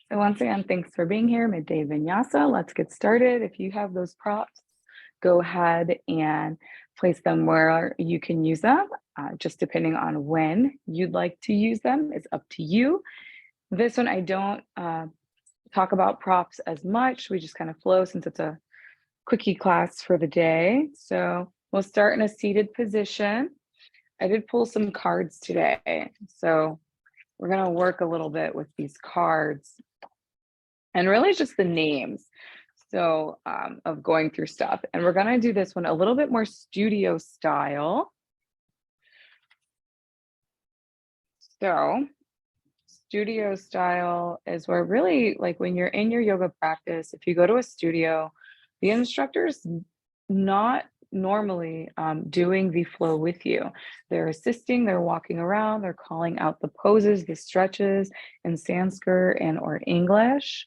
So once again, thanks for being here, Midday Vinyasa. Let's get started. If you have those props, go ahead and place them where you can use them. Just depending on when you'd like to use them is up to you. This one, I don't talk about props as much. We just kind of flow since it's a quickie class for the day. So we'll start in a seated position. I did pull some cards today. So we're going to work a little bit with these cards and really just the names. So of going through stuff. And we're going to do this one a little bit more studio style. So studio style is where really, like, when you're in your yoga practice, if you go to a studio, the instructor's not normally doing the flow with you. They're assisting, they're walking around, they're calling out the poses, the stretches in Sanskrit and or English.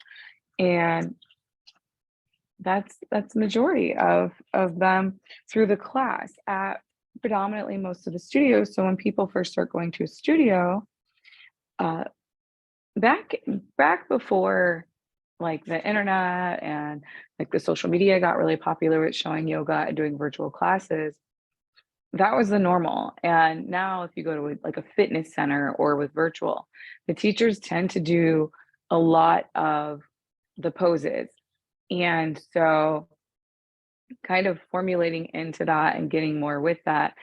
And that's majority of them through the class at predominantly most of the studios. So when people first start going to a studio, uh, back before like the internet and like the social media got really popular with showing yoga and doing virtual classes, that was the normal. And now if you go to like a fitness center or with virtual, the teachers tend to do a lot of the poses. And so kind of formulating into that and getting more with that,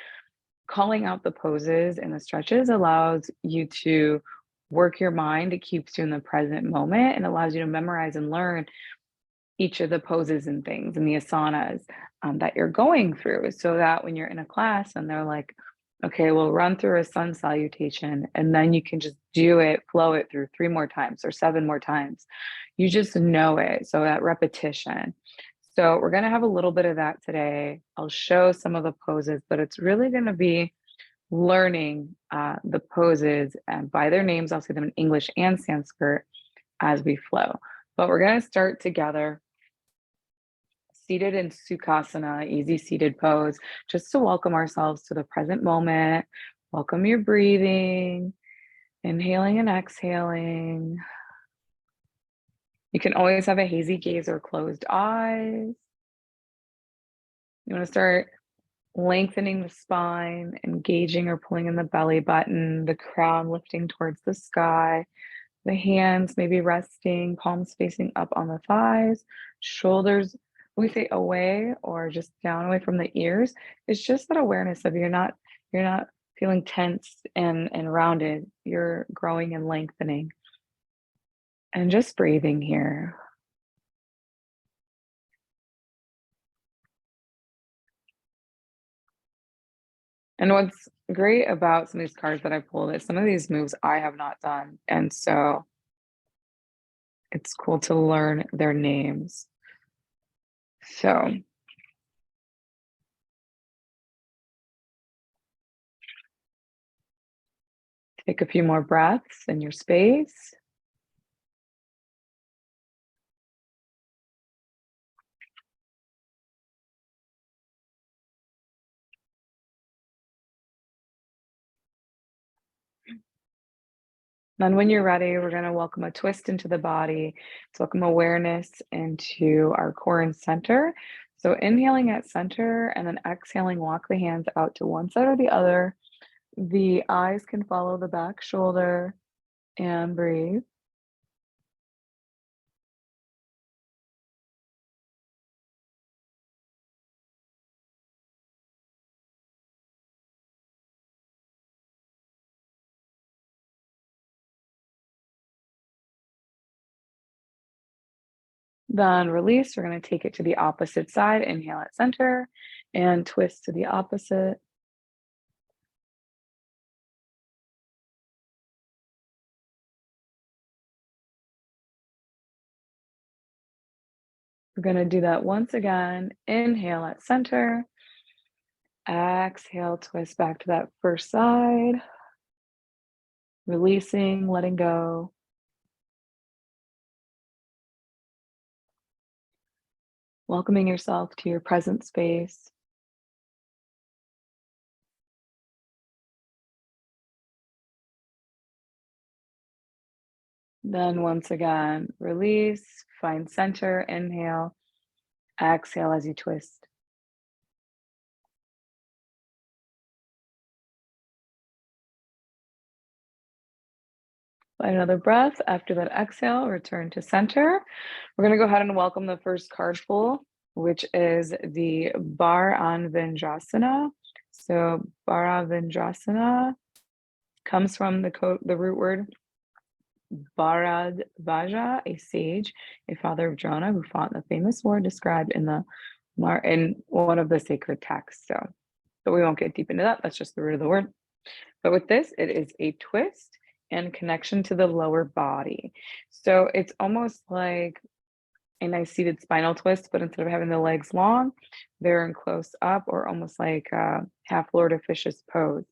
calling out the poses and the stretches allows you to work your mind. It keeps you in the present moment and allows you to memorize and learn each of the poses and things and the asanas that you're going through, so that when you're in a class and they're like, okay, we'll run through a sun salutation, and then you can just do it, flow it through 3 more times or 7 more times. You just know it. So that repetition. So we're going to have a little bit of that today. I'll show some of the poses, but it's really going to be learning the poses and by their names. I'll say them in English and Sanskrit as we flow. But we're going to start together, seated in Sukhasana, easy seated pose, just to welcome ourselves to the present moment. Welcome your breathing, inhaling and exhaling. You can always have a hazy gaze or closed eyes. You want to start lengthening the spine, engaging or pulling in the belly button, the crown lifting towards the sky, the hands maybe resting, palms facing up on the thighs, shoulders, we say away or just down away from the ears. It's just that awareness of you're not feeling tense and rounded. You're growing and lengthening. And just breathing here. And what's great about some of these cards that I pulled is some of these moves I have not done. And so it's cool to learn their names. So take a few more breaths in your space. Then when you're ready, we're going to welcome a twist into the body. Let's welcome awareness into our core and center. So inhaling at center and then exhaling, walk the hands out to one side or the other. The eyes can follow the back shoulder and breathe. Then release. We're going to take it to the opposite side. Inhale at center and twist to the opposite. We're going to do that once again. Inhale at center. Exhale, twist back to that first side. Releasing, letting go. Welcoming yourself to your present space. Then once again, release, find center, inhale, exhale as you twist. Find another breath. After that exhale, return to center. We're going to go ahead and welcome the first card pull, which is the Bharanvendrasana. So Bharanvendrasana comes from the root word Bharadvaja, a sage, a father of Drona who fought in the famous war described in one of the sacred texts. But we won't get deep into that. That's just the root of the word. But with this, it is a twist and connection to the lower body. So it's almost like a nice seated spinal twist, but instead of having the legs long, they're in close up or almost like a half Lord of Fishes pose.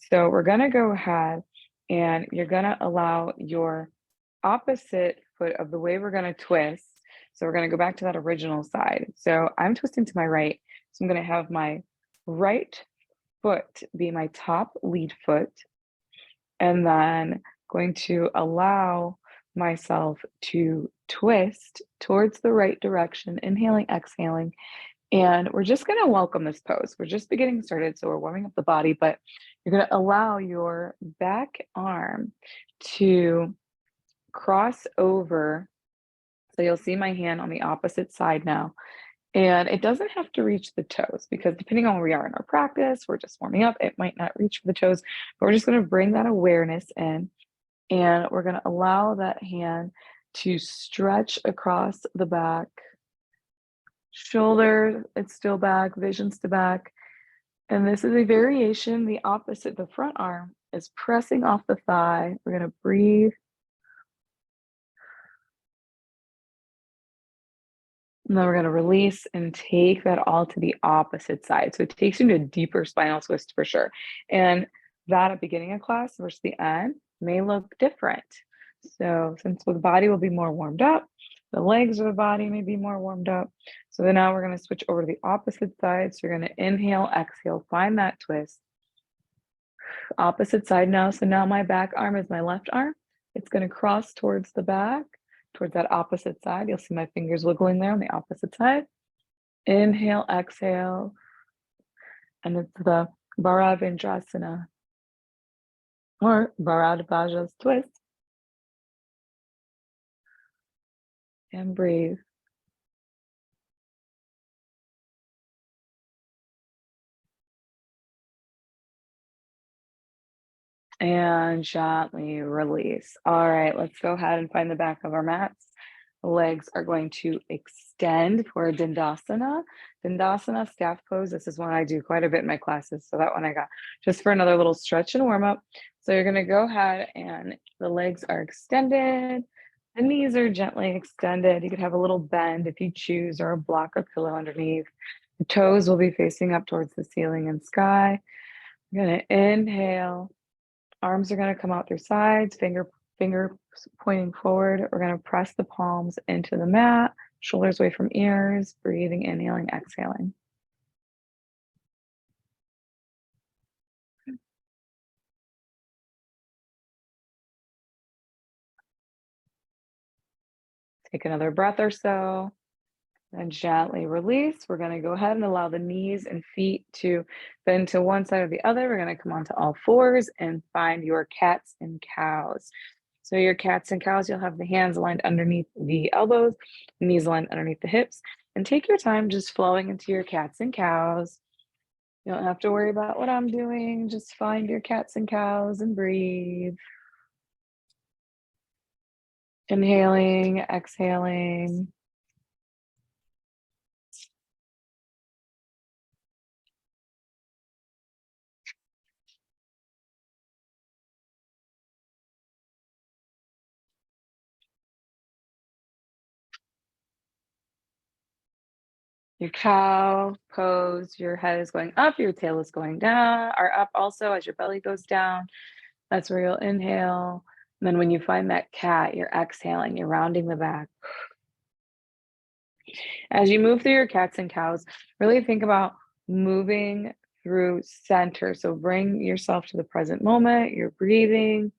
So we're going to go ahead and you're going to allow your opposite foot of the way we're going to twist. So we're going to go back to that original side. So I'm twisting to my right. So I'm going to have my right foot be my top lead foot, and then going to allow myself to twist towards the right direction, inhaling, exhaling. And we're just going to welcome this pose. We're just beginning started, so we're warming up the body, but you're going to allow your back arm to cross over. So you'll see my hand on the opposite side now. And it doesn't have to reach the toes because depending on where we are in our practice, we're just warming up. It might not reach for the toes, but we're just going to bring that awareness in and we're going to allow that hand to stretch across the back. Shoulder, it's still back, vision's to back. And this is a variation. The opposite, the front arm is pressing off the thigh. We're going to breathe. And then we're going to release and take that all to the opposite side. So it takes you to a deeper spinal twist for sure. And that at beginning of class versus the end may look different. So since the body will be more warmed up, the legs of the body may be more warmed up. So then now we're going to switch over to the opposite side. So you're going to inhale, exhale, find that twist. Opposite side now. So now my back arm is my left arm. It's going to cross towards the back, towards that opposite side. You'll see my fingers wiggling there on the opposite side. Inhale, exhale. And it's the Bharanvendrasana or Bharadvaja's twist. And breathe. And gently release. All right, let's go ahead and find the back of our mats. The legs are going to extend for Dandasana. Dandasana, staff pose. This is one I do quite a bit in my classes. So that one I got just for another little stretch and warm up. So you're going to go ahead and the legs are extended. The knees are gently extended. You could have a little bend if you choose or a block or pillow underneath. The toes will be facing up towards the ceiling and sky. You're going to inhale. Arms are going to come out through sides, finger pointing forward. We're going to press the palms into the mat, shoulders away from ears, breathing, inhaling, exhaling. Take another breath or so, and gently release. We're going to go ahead and allow the knees and feet to bend to one side or the other. We're going to come onto all fours and find your cats and cows. So your cats and cows, you'll have the hands aligned underneath the elbows, knees aligned underneath the hips, and take your time just flowing into your cats and cows. You don't have to worry about what I'm doing. Just find your cats and cows and breathe. Inhaling, exhaling. Your cow pose, your head is going up, your tail is going down, or up also as your belly goes down. That's where you'll inhale. And then when you find that cat, you're exhaling, you're rounding the back. As you move through your cats and cows, really think about moving through center. So bring yourself to the present moment, you're breathing,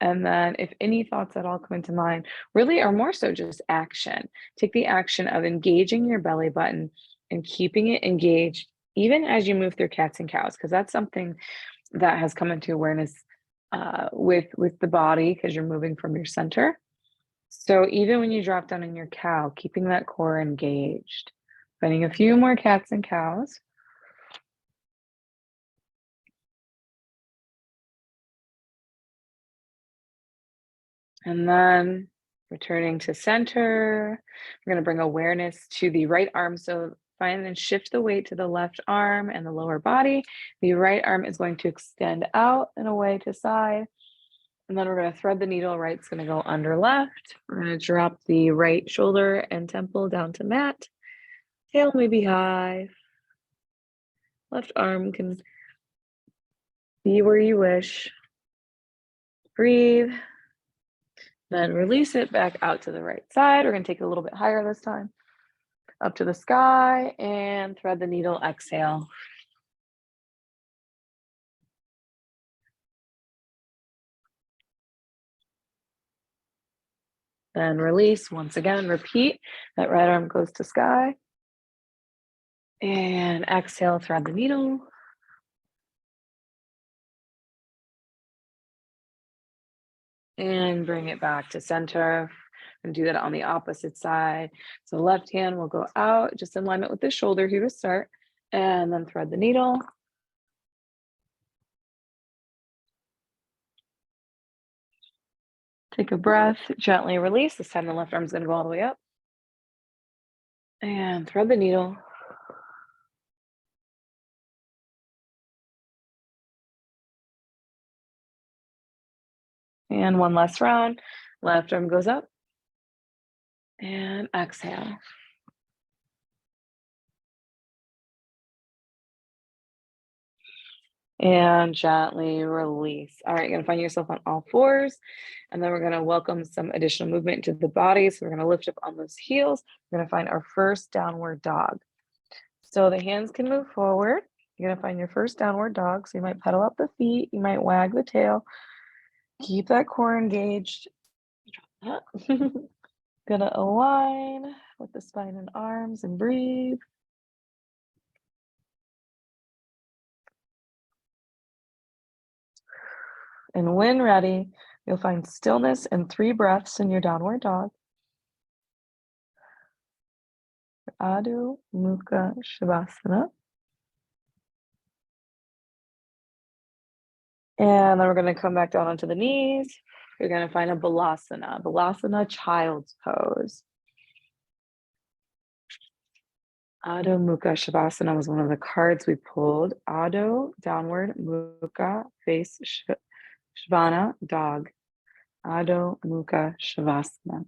And then if any thoughts at all come into mind, really are more so just action. Take the action of engaging your belly button and keeping it engaged even as you move through cats and cows, because that's something that has come into awareness with the body because you're moving from your center. So even when you drop down in your cow, keeping that core engaged. Finding a few more cats and cows. And then returning to center, we're going to bring awareness to the right arm. So find and shift the weight to the left arm and the lower body. The right arm is going to extend out and away to side. And then we're going to thread the needle. Right's going to go under left. We're going to drop the right shoulder and temple down to mat. Tail may be high. Left arm can be where you wish. Breathe. Then release it back out to the right side. We're going to take it a little bit higher this time. Up to the sky and thread the needle. Exhale. Then release once again. Repeat. That right arm goes to sky. And exhale, thread the needle. And bring it back to center. And do that on the opposite side. So left hand will go out, just in alignment with the shoulder here to start. And then thread the needle. Take a breath, gently release. This time the left arm is going to go all the way up. And thread the needle. And one last round. Left arm goes up. And exhale. And gently release. All right, you're going to find yourself on all fours. And then we're going to welcome some additional movement into the body. So we're going to lift up on those heels. We're going to find our first downward dog. So the hands can move forward. You're going to find your first downward dog. So you might pedal up the feet. You might wag the tail. Keep that core engaged. Gonna align with the spine and arms and breathe. And when ready, you'll find stillness and 3 breaths in your downward dog. Adho Mukha Shavasana. And then we're going to come back down onto the knees. You're going to find a Balasana. Balasana, child's pose. Adho Mukha Shavasana was one of the cards we pulled. Adho, downward, Mukha, face, Shavana, dog. Adho Mukha Shavasana.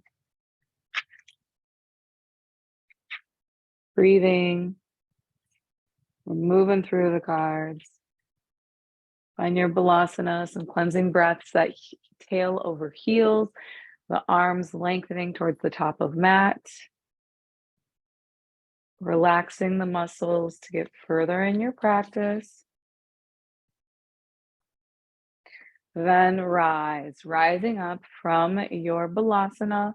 Breathing. We're moving through the cards. Find your Balasana, some cleansing breaths, that tail over heels, the arms lengthening towards the top of mat. Relaxing the muscles to get further in your practice. Then rise, rising up from your Balasana.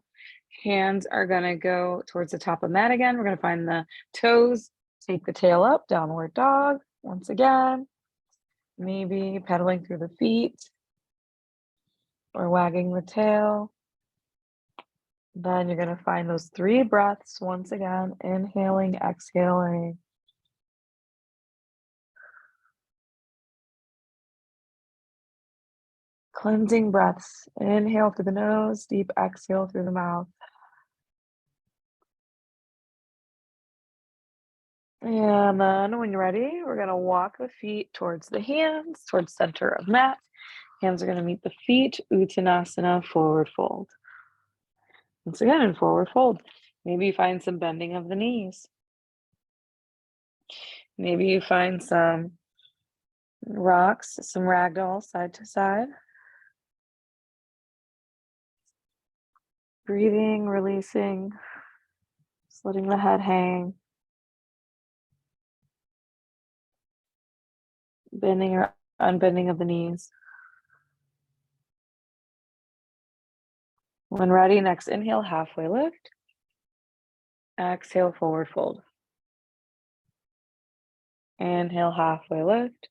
Hands are going to go towards the top of mat again. We're going to find the toes, take the tail up, downward dog. Once again, maybe pedaling through the feet or wagging the tail. Then you're going to find those 3 breaths once again, inhaling, exhaling. Cleansing breaths. Inhale through the nose, deep exhale through the mouth. And then when you're ready, we're going to walk the feet towards the hands, towards center of mat. Hands are going to meet the feet, Uttanasana, forward fold. Once again, in forward fold. Maybe you find some bending of the knees. Maybe you find some rocks, some ragdoll side to side. Breathing, releasing, just letting the head hang. Bending or unbending of the knees. When ready, next inhale, halfway lift. Exhale, forward fold. Inhale, halfway lift.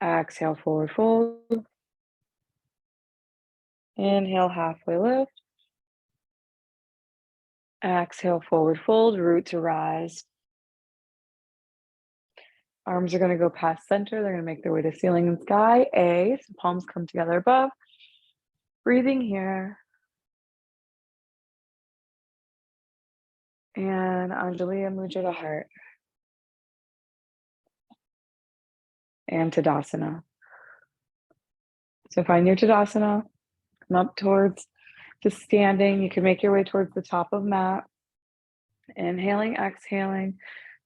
Exhale, forward fold. Inhale, halfway lift. Exhale, forward fold, root to rise. Arms are going to go past center. They're going to make their way to ceiling and sky. So palms come together above. Breathing here. And Anjaliya Mudra to heart. And Tadasana. So find your Tadasana. Come up towards just standing. You can make your way towards the top of mat. Inhaling, exhaling.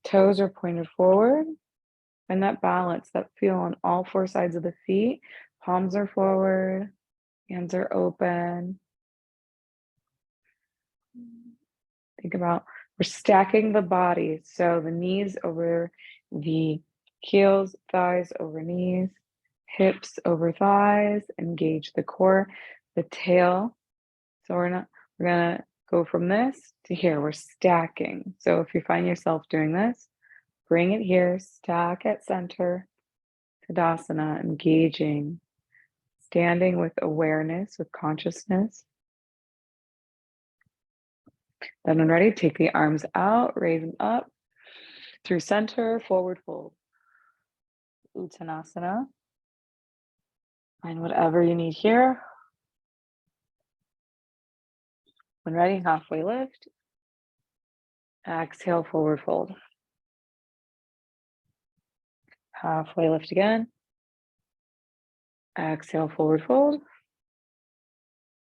Toes are pointed forward. And that balance, that feel on all four sides of the feet. Palms are forward. Hands are open. Think about we're stacking the body. So the knees over the heels, thighs over knees, hips over thighs, engage the core, the tail. So we're gonna go from this to here. We're stacking. So if you find yourself doing this, bring it here, stack at center, Tadasana, engaging, standing with awareness, with consciousness. Then when ready, take the arms out, raise them up through center, forward fold. Uttanasana. Find whatever you need here. When ready, halfway lift. Exhale, forward fold. Halfway lift again. Exhale, forward fold.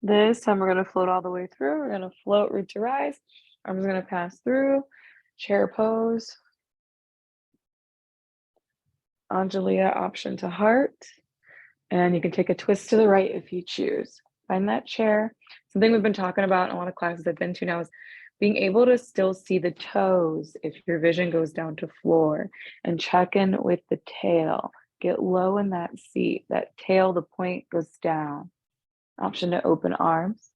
This time we're going to float all the way through. We're going to float, root to rise. Arms are going to pass through. Chair pose. Anjaliya option to heart. And you can take a twist to the right if you choose. Find that chair. Something we've been talking about in a lot of classes I've been to now is being able to still see the toes if your vision goes down to floor, and check in with the tail. Get low in that seat. That tail, the point goes down. Option to open arms.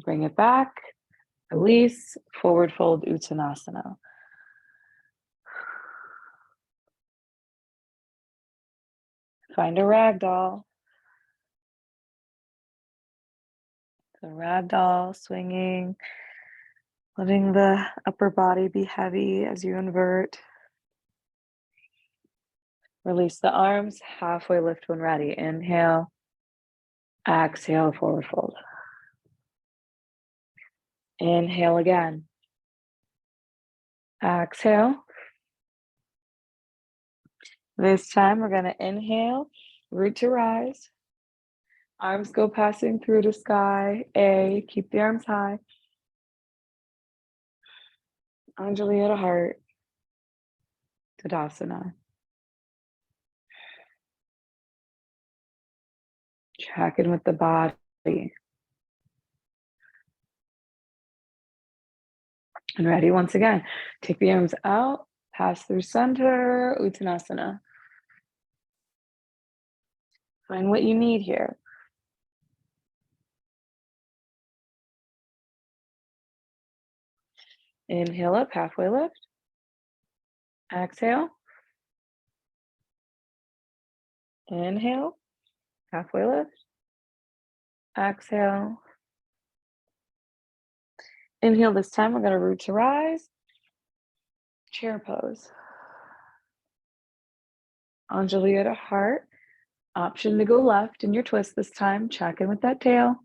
Bring it back. Release. Forward fold Uttanasana. Find a ragdoll. The ragdoll swinging, letting the upper body be heavy as you invert. Release the arms, halfway lift when ready. Inhale, exhale, forward fold. Inhale again. Exhale. This time we're going to inhale, root to rise. Arms go passing through the sky. Keep the arms high. Anjaliya to heart. Tadasana. Check in with the body. And ready once again. Take the arms out, pass through center, Uttanasana. Find what you need here. Inhale up, halfway lift. Exhale. Inhale, halfway lift. Exhale. Inhale this time, we're going to root to rise. Chair pose. Anjaliya to heart. Option to go left in your twist this time. Check in with that tail.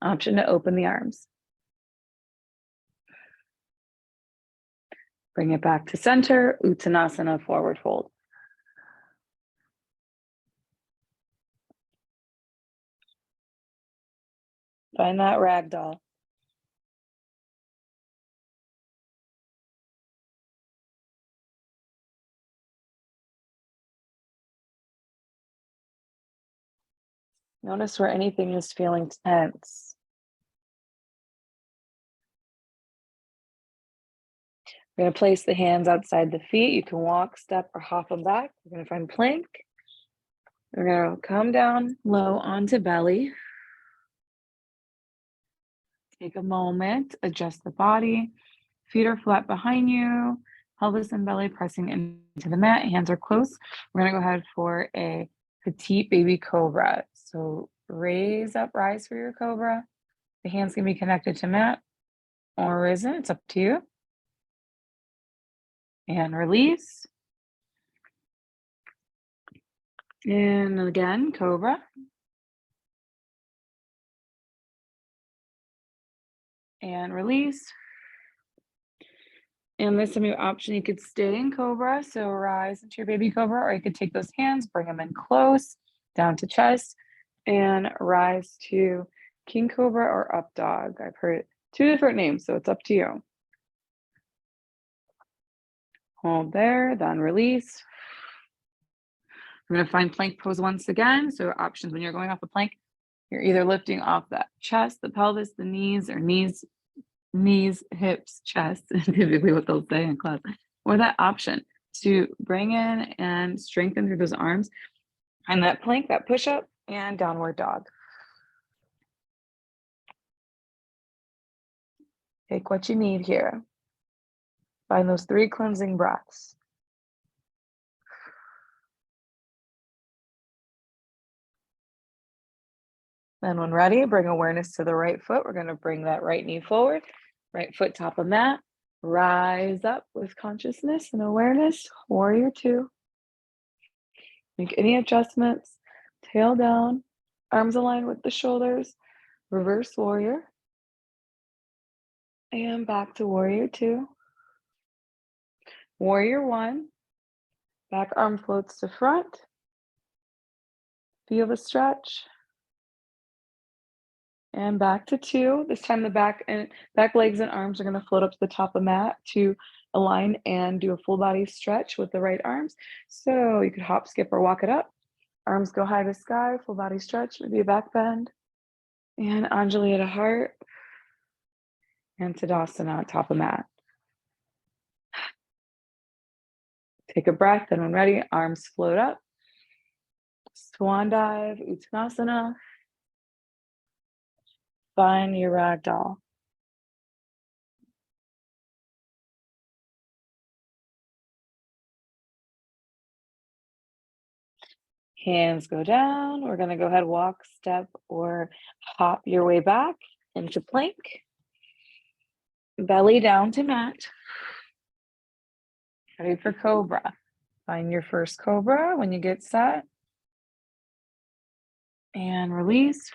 Option to open the arms. Bring it back to center. Uttanasana, forward fold. Find that ragdoll. Notice where anything is feeling tense. We're going to place the hands outside the feet. You can walk, step, or hop them back. We're going to find plank. We're going to come down low onto belly. Take a moment, adjust the body. Feet are flat behind you, pelvis and belly pressing into the mat, hands are close. We're gonna go ahead for a petite baby cobra. So raise up, rise for your cobra. The hands can be connected to mat or risen, it's up to you. And release. And again, cobra. And release. And this time, your option, you could stay in cobra, so rise into your baby cobra, or you could take those hands, bring them in close, down to chest, and rise to king cobra or up dog. I've heard two different names, so it's up to you. Hold there, then release. We're gonna find plank pose once again. So options when you're going off a plank, you're either lifting off that chest, the pelvis, the knees, or knees, hips, chest, typically what they'll say in class, or that option to bring in and strengthen through those arms. Find that plank, that push up, and downward dog. Take what you need here. Find those 3 cleansing breaths. Then when ready, bring awareness to the right foot. We're gonna bring that right knee forward, right foot top of mat, rise up with consciousness and awareness, warrior 2. Make any adjustments, tail down, arms aligned with the shoulders, reverse warrior, and back to warrior 2. Warrior 1, back arm floats to front, feel the stretch, and back to 2. This time the back legs and arms are gonna float up to the top of mat to align and do a full body stretch with the right arms. So you could hop, skip, or walk it up. Arms go high to sky, full body stretch, maybe a back bend. And Anjali at a heart. And Tadasana, top of mat. Take a breath, and when ready, arms float up. Swan dive, Uttanasana. Find your ragdoll. Hands go down. We're gonna go ahead, walk, step, or hop your way back into plank. Belly down to mat. Ready for cobra. Find your first cobra when you get set. And release.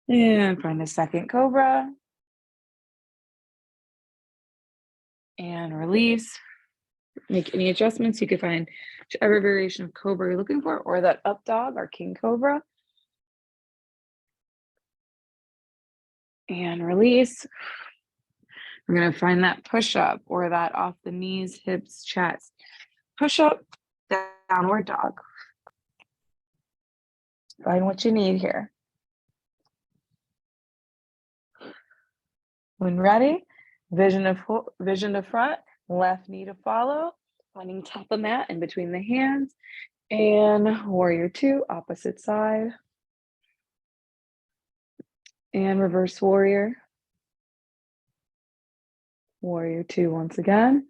And find a second cobra. And release. Make any adjustments. You can find whichever variation of cobra you're looking for, or that up dog or king cobra. And release. We're going to find that push up or that off the knees, hips, chest. Push up, downward dog. Find what you need here. When ready, vision to front, left knee to follow, finding top of mat in between the hands, and warrior 2, opposite side, and reverse warrior. Warrior 2 once again.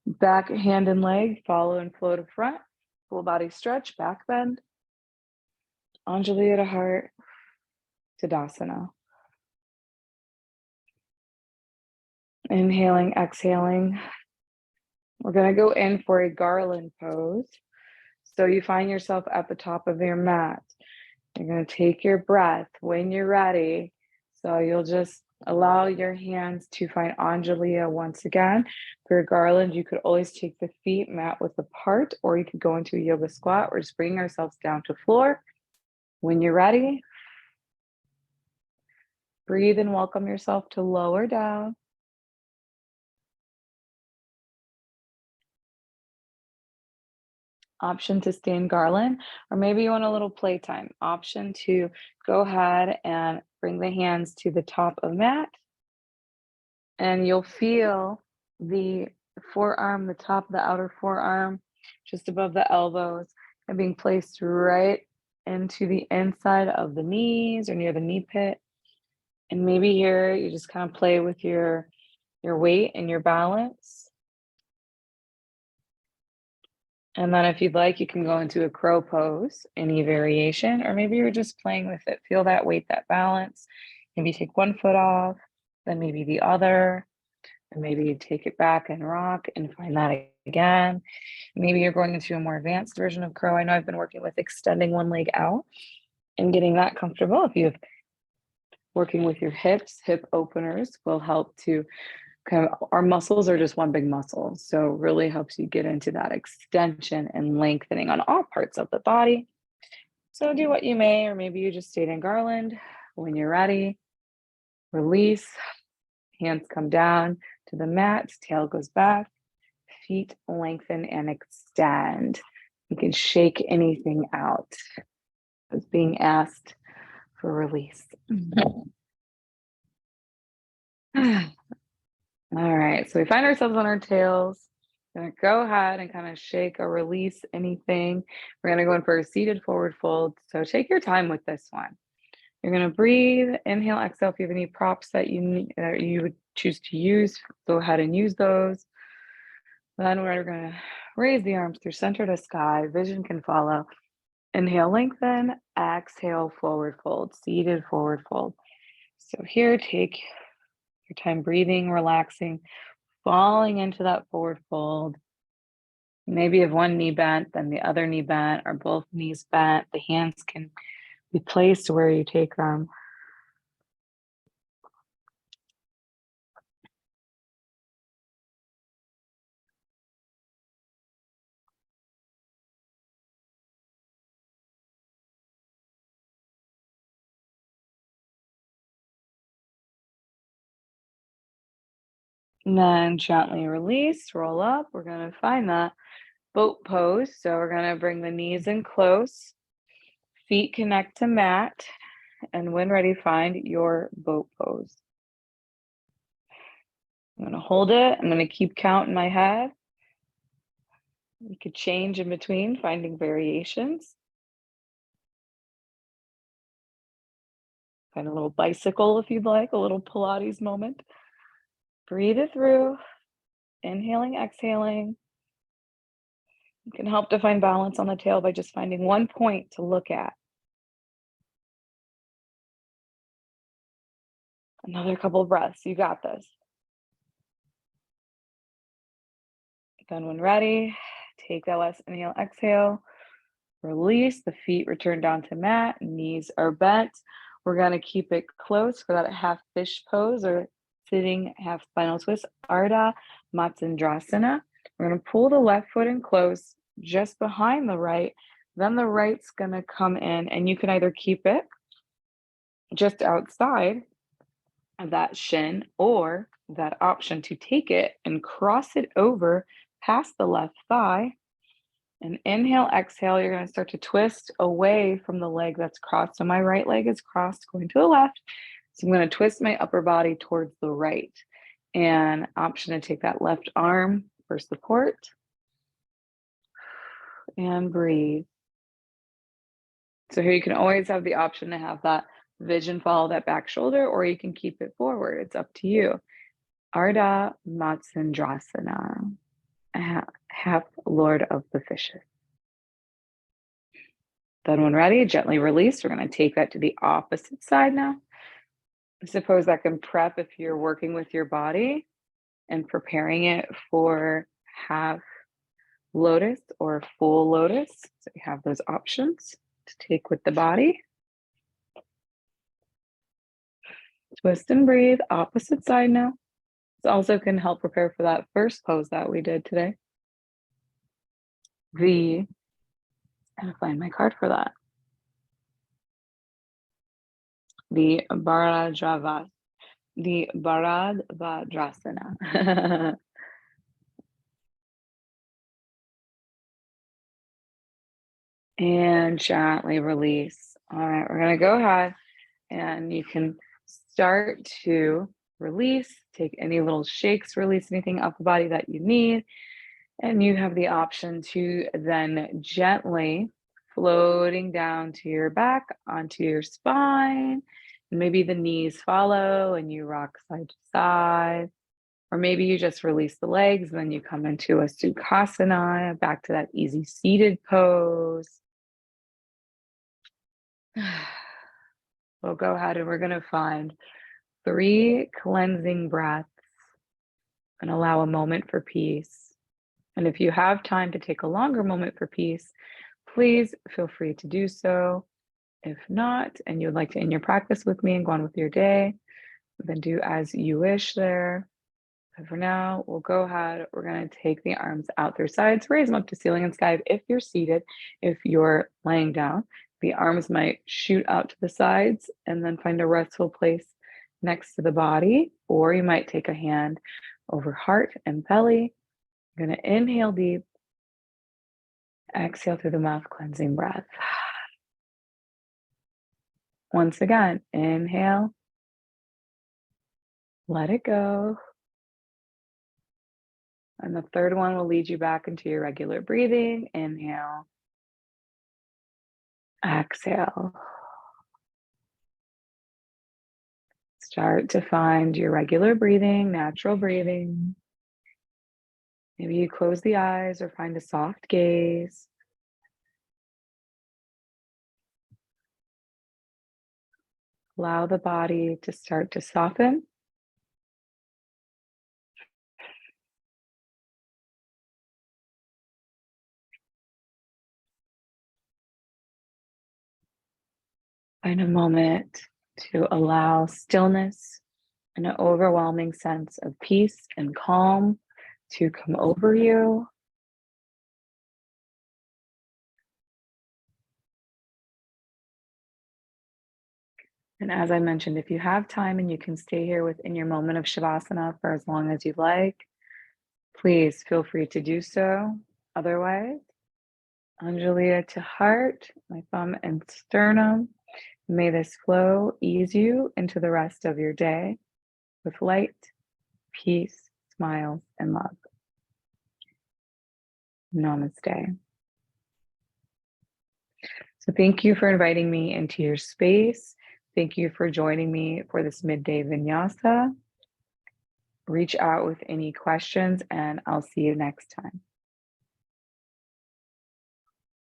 Back, hand and leg, follow and flow to front, full body stretch, back bend. Anjali at a heart, Tadasana. Inhaling, exhaling. We're gonna go in for a garland pose. So you find yourself at the top of your mat. You're gonna take your breath when you're ready. So you'll just allow your hands to find Anjaliya once again. For a garland, you could always take the feet mat width apart, or you could go into a yoga squat. We're just bringing ourselves down to floor. When you're ready, breathe and welcome yourself to lower down. Option to stay in garland, or maybe you want a little playtime. Option to go ahead and bring the hands to the top of mat, and you'll feel the forearm, the top of the outer forearm, just above the elbows, and being placed right into the inside of the knees or near the knee pit. And maybe here you just kind of play with your weight and your balance. And then if you'd like, you can go into a crow pose, any variation, or maybe you're just playing with it. Feel that weight, that balance. Maybe take one foot off, then maybe the other, and maybe you take it back and rock and find that again. Maybe you're going into a more advanced version of crow. I know I've been working with extending one leg out and getting that comfortable. If you have working with your hips, hip openers will help to kind of, our muscles are just one big muscle. So really helps you get into that extension and lengthening on all parts of the body. So do what you may, or maybe you just stayed in garland. When you're ready, release, hands come down to the mat, tail goes back, feet lengthen and extend. You can shake anything out as being asked for release. All right, so we find ourselves on our tails. Gonna go ahead and kind of shake or release anything. We're gonna go in for a seated forward fold. So take your time with this one. You're gonna breathe, inhale, exhale. If you have any props that you need, that you would choose to use, go ahead and use those. Then we're gonna raise the arms through center to sky. Vision can follow. Inhale, lengthen. Exhale, forward fold, seated forward fold. So here, take your time breathing, relaxing, falling into that forward fold. Maybe you have one knee bent, then the other knee bent, or both knees bent. The hands can be placed where you take them. And then gently release, roll up. We're going to find that boat pose. So we're going to bring the knees in close, feet connect to mat, and when ready, find your boat pose. I'm going to hold it. I'm going to keep count in my head. You could change in between, finding variations. Find a little bicycle if you'd like, a little Pilates moment. Breathe it through, inhaling, exhaling. You can help to find balance on the tail by just finding one point to look at. Another couple of breaths, you got this. Then when ready, take that last inhale, exhale, release, the feet return down to mat, knees are bent. We're gonna keep it close for that half fish pose or sitting half spinal twist, Ardha Matsyendrasana. We're gonna pull the left foot in close just behind the right, then the right's gonna come in and you can either keep it just outside of that shin or that option to take it and cross it over past the left thigh. And inhale, exhale, you're going to start to twist away from the leg that's crossed. So my right leg is crossed going to the left. So I'm going to twist my upper body towards the right. And option to take that left arm for support. And breathe. So here you can always have the option to have that vision follow that back shoulder, or you can keep it forward. It's up to you. Ardha Matsyendrasana, half Lord of the Fishes. Then when ready, gently release. We're going to take that to the opposite side now. I suppose that can prep if you're working with your body and preparing it for half lotus or full lotus. So you have those options to take with the body. Twist and breathe, opposite side now. This also can help prepare for that first pose that we did today. I'm gonna find my card for that. The Bharadvajasana. And gently release. All right, we're gonna go ahead and you can start to release, take any little shakes, release anything up the body that you need. And you have the option to then gently floating down to your back, onto your spine. And maybe the knees follow and you rock side to side. Or maybe you just release the legs, then you come into a sukhasana, back to that easy seated pose. We'll go ahead and we're going to find 3 cleansing breaths and allow a moment for peace. And if you have time to take a longer moment for peace, please feel free to do so. If not, and you'd like to end your practice with me and go on with your day, then do as you wish there. But for now, we'll go ahead. We're going to take the arms out their sides, raise them up to ceiling and sky. If you're seated, if you're laying down, the arms might shoot out to the sides and then find a restful place next to the body, or you might take a hand over heart and belly. You're going to inhale deep, exhale through the mouth, cleansing breath. Once again, inhale, let it go. And the third one will lead you back into your regular breathing. Inhale, exhale. Start to find your regular breathing, natural breathing. Maybe you close the eyes or find a soft gaze. Allow the body to start to soften. Find a moment to allow stillness and an overwhelming sense of peace and calm to come over you. And as I mentioned, if you have time and you can stay here within your moment of Shavasana for as long as you like, please feel free to do so. Otherwise, Anjaliya to heart, my thumb and sternum. May this flow ease you into the rest of your day with light, peace, smiles, and love. Namaste. So thank you for inviting me into your space. Thank you for joining me for this midday vinyasa. Reach out with any questions and I'll see you next time.